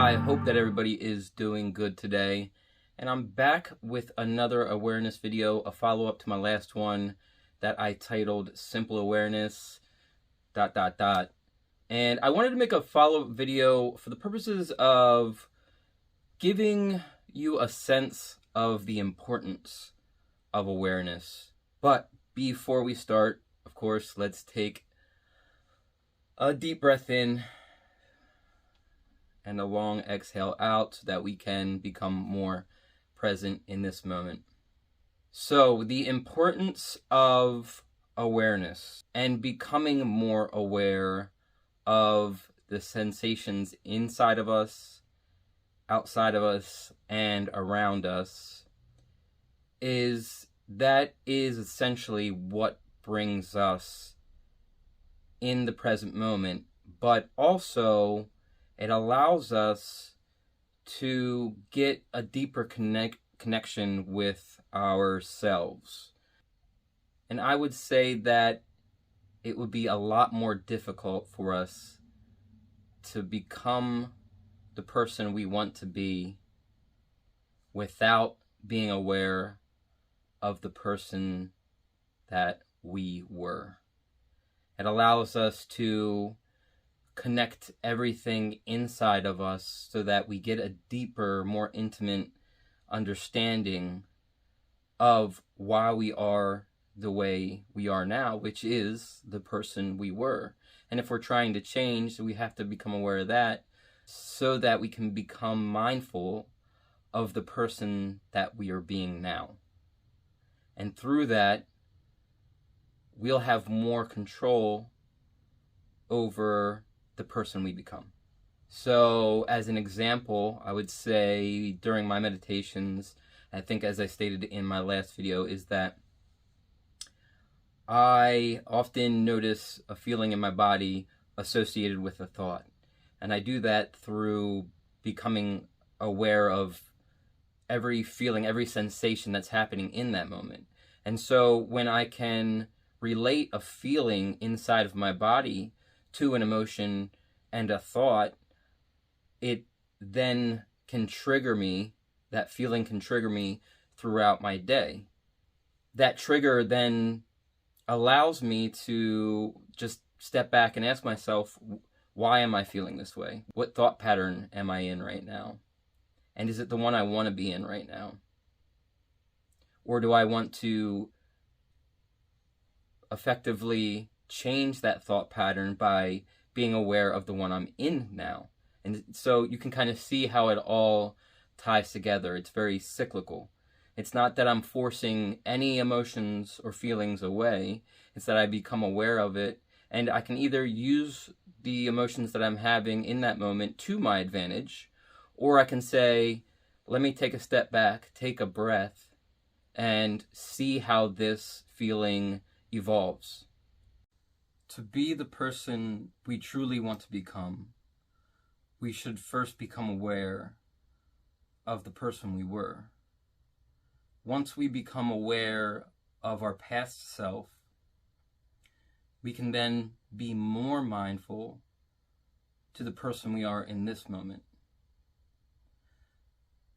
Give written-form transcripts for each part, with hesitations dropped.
I hope that everybody is doing good today, and I'm back with another awareness video, a follow-up to my last one that I titled Simple Awareness ... And I wanted to make a follow-up video for the purposes of giving you a sense of the importance of awareness. But before we start, of course, let's take a deep breath in and a long exhale out so that we can become more present in this moment. So, the importance of awareness and becoming more aware of the sensations inside of us, outside of us, and around us is essentially what brings us in the present moment, but also it allows us to get a deeper connection with ourselves. And I would say that it would be a lot more difficult for us to become the person we want to be without being aware of the person that we were. It allows us to connect everything inside of us so that we get a deeper, more intimate understanding of why we are the way we are now, which is the person we were. And if we're trying to change, we have to become aware of that so that we can become mindful of the person that we are being now. And through that, we'll have more control over the person we become. So, as an example, I would say during my meditations, I think as I stated in my last video, is that I often notice a feeling in my body associated with a thought. And I do that through becoming aware of every feeling, every sensation that's happening in that moment. And so when I can relate a feeling inside of my body to an emotion and a thought, it then can trigger me, that feeling can trigger me throughout my day. That trigger then allows me to just step back and ask myself, why am I feeling this way? What thought pattern am I in right now? And is it the one I want to be in right now? Or do I want to effectively change that thought pattern by being aware of the one I'm in now? And so you can kind of see how it all ties together. It's very cyclical. It's not that I'm forcing any emotions or feelings away. It's that I become aware of it, and I can either use the emotions that I'm having in that moment to my advantage, or I can say, let me take a step back, take a breath, and see how this feeling evolves. To be the person we truly want to become, we should first become aware of the person we were. Once we become aware of our past self, we can then be more mindful to the person we are in this moment.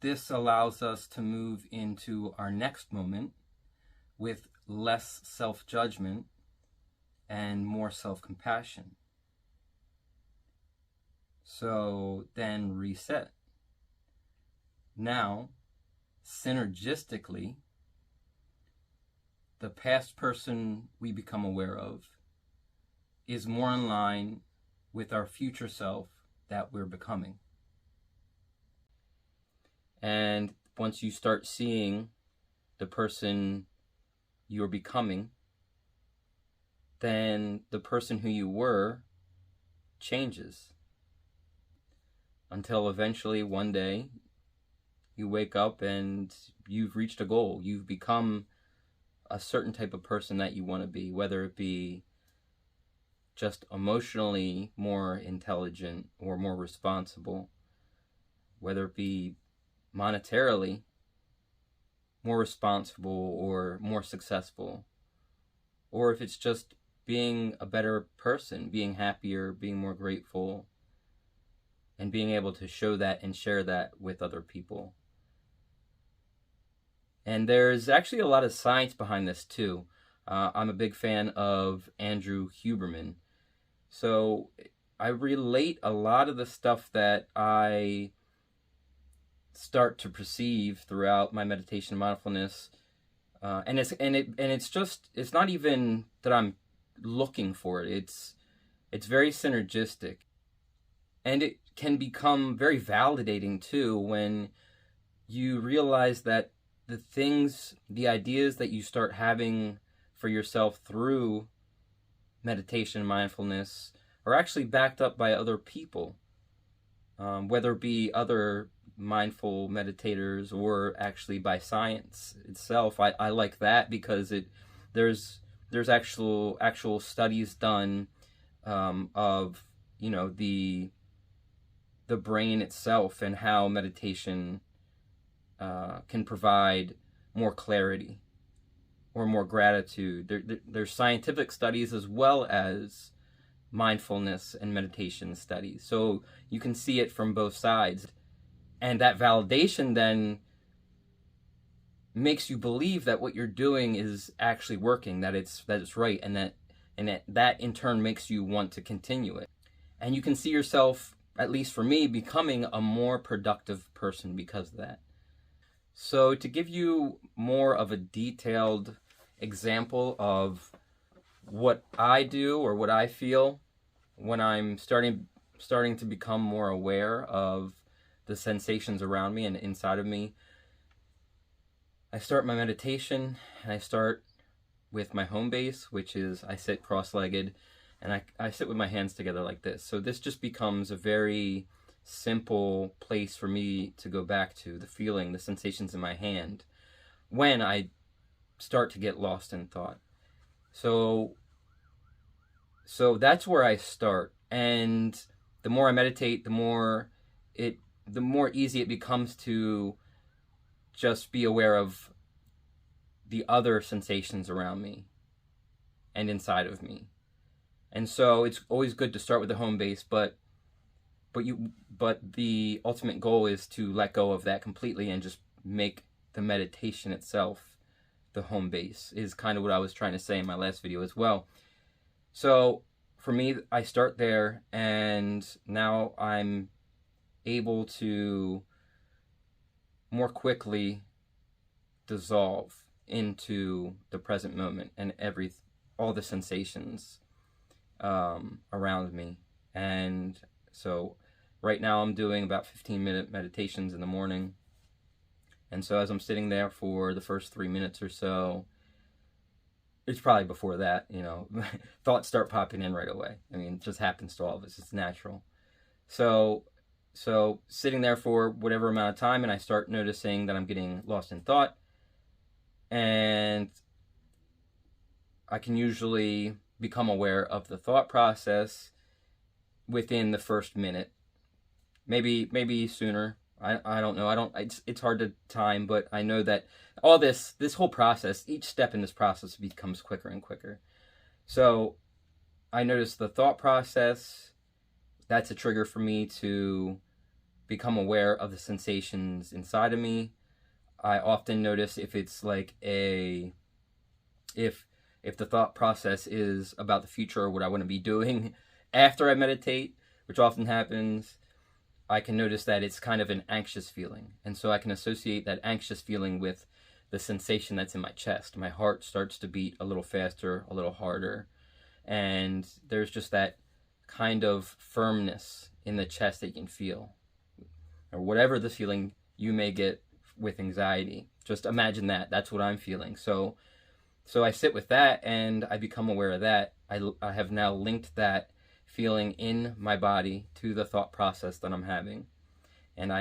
This allows us to move into our next moment with less self-judgment and more self-compassion. So then reset. Now, synergistically, the past person we become aware of is more in line with our future self that we're becoming. And once you start seeing the person you're becoming, then the person who you were changes. Until eventually one day you wake up and you've reached a goal. You've become a certain type of person that you want to be, whether it be just emotionally more intelligent or more responsible, whether it be monetarily more responsible or more successful, or if it's just being a better person, being happier, being more grateful, and being able to show that and share that with other people. And there's actually a lot of science behind this too. I'm a big fan of Andrew Huberman. So I relate a lot of the stuff that I start to perceive throughout my meditation and mindfulness. It's not even that I'm looking for it. It's very synergistic. And it can become very validating too when you realize that the ideas that you start having for yourself through meditation and mindfulness are actually backed up by other people, whether it be other mindful meditators or actually by science itself. I like that because there's actual studies done of the brain itself and how meditation can provide more clarity or more gratitude. There's scientific studies as well as mindfulness and meditation studies. So you can see it from both sides. And that validation then makes you believe that what you're doing is actually working, that it's right, and that in turn makes you want to continue it. And you can see yourself, at least for me, becoming a more productive person because of that. So to give you more of a detailed example of what I do or what I feel when I'm starting to become more aware of the sensations around me and inside of me, I start my meditation, and I start with my home base, which is I sit cross-legged, and I sit with my hands together like this. So this just becomes a very simple place for me to go back to, the feeling, the sensations in my hand, when I start to get lost in thought. So that's where I start. And the more I meditate, the more easy it becomes to just be aware of the other sensations around me and inside of me. And so it's always good to start with the home base, but the ultimate goal is to let go of that completely and just make the meditation itself the home base, is kind of what I was trying to say in my last video as well. So for me, I start there, and now I'm able to more quickly dissolve into the present moment and all the sensations around me. And so right now I'm doing about 15-minute meditations in the morning. And so as I'm sitting there for the first 3 minutes or so, it's probably before that, thoughts start popping in right away. I mean, it just happens to all of us. It's natural. So sitting there for whatever amount of time, and I start noticing that I'm getting lost in thought. And I can usually become aware of the thought process within the first minute. Maybe sooner. I don't know. It's hard to time, but I know that all this whole process, each step in this process becomes quicker and quicker. So I notice the thought process. That's a trigger for me to become aware of the sensations inside of me. I often notice if it's like if the thought process is about the future or what I want to be doing after I meditate, which often happens, I can notice that it's kind of an anxious feeling. And so I can associate that anxious feeling with the sensation that's in my chest. My heart starts to beat a little faster, a little harder. And there's just that kind of firmness in the chest that you can feel. Or whatever the feeling you may get with anxiety. Just imagine that. That's what I'm feeling. So I sit with that and I become aware of that. I have now linked that feeling in my body to the thought process that I'm having. And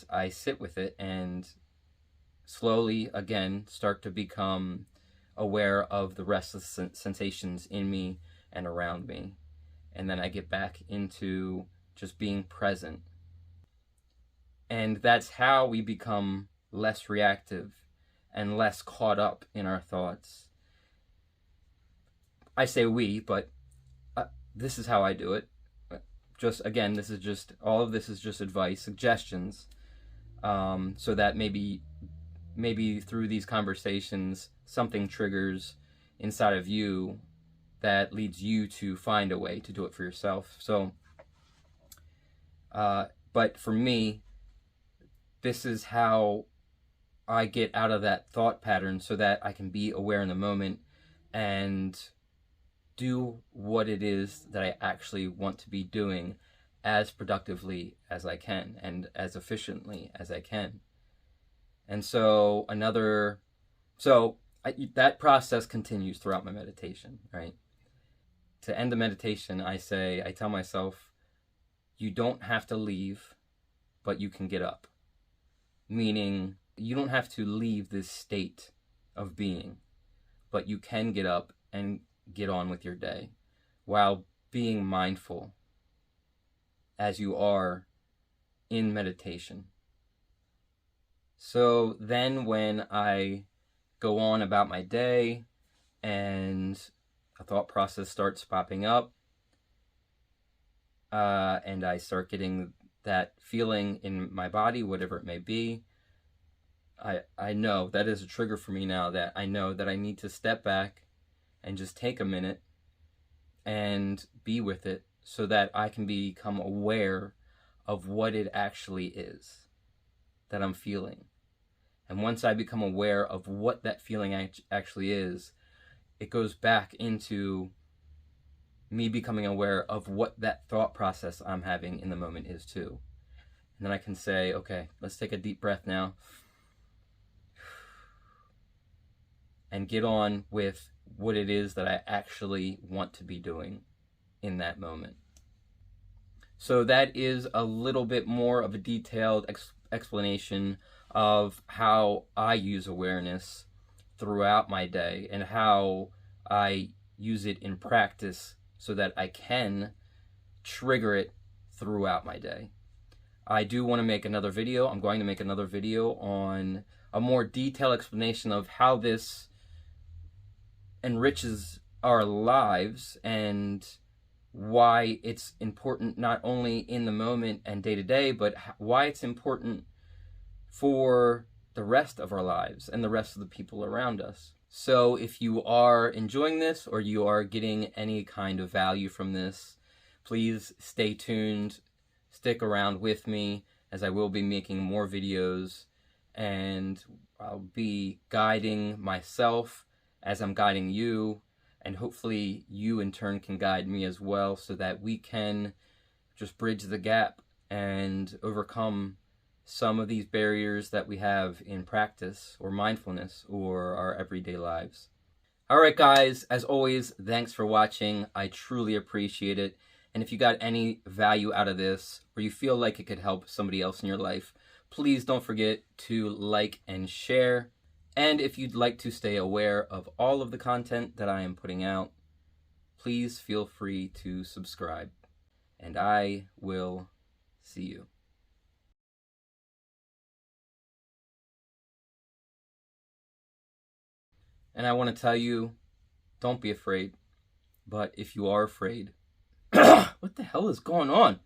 I sit with it and slowly again start to become aware of the rest of the sensations in me and around me. And then I get back into just being present. And that's how we become less reactive and less caught up in our thoughts. I say we, but this is how I do it. just again, this is just all of this is just advice, suggestions, so that maybe through these conversations something triggers inside of you that leads you to find a way to do it for yourself. So, but for me, this is how I get out of that thought pattern so that I can be aware in the moment and do what it is that I actually want to be doing as productively as I can and as efficiently as I can. And so that process continues throughout my meditation, right? To end the meditation, I tell myself, you don't have to leave, but you can get up. Meaning, you don't have to leave this state of being, but you can get up and get on with your day while being mindful as you are in meditation. So then when I go on about my day and a thought process starts popping up, and I start getting that feeling in my body, whatever it may be, I know that is a trigger for me now, that I know that I need to step back and just take a minute and be with it so that I can become aware of what it actually is that I'm feeling. And once I become aware of what that feeling actually is, it goes back into me becoming aware of what that thought process I'm having in the moment is too. And then I can say, okay, let's take a deep breath now and get on with what it is that I actually want to be doing in that moment. So that is a little bit more of a detailed explanation of how I use awareness throughout my day and how I use it in practice so that I can trigger it throughout my day. I do want to make another video. I'm going to make another video on a more detailed explanation of how this enriches our lives and why it's important not only in the moment and day to day, but why it's important for the rest of our lives and the rest of the people around us. So if you are enjoying this or you are getting any kind of value from this, please stay tuned, stick around with me, as I will be making more videos, and I'll be guiding myself as I'm guiding you, and hopefully you in turn can guide me as well, so that we can just bridge the gap and overcome some of these barriers that we have in practice or mindfulness or our everyday lives. All right, guys, as always, thanks for watching. I truly appreciate it. And if you got any value out of this, or you feel like it could help somebody else in your life, please don't forget to like and share. And if you'd like to stay aware of all of the content that I am putting out, please feel free to subscribe. And I will see you. And I want to tell you, don't be afraid. But if you are afraid, what the hell is going on?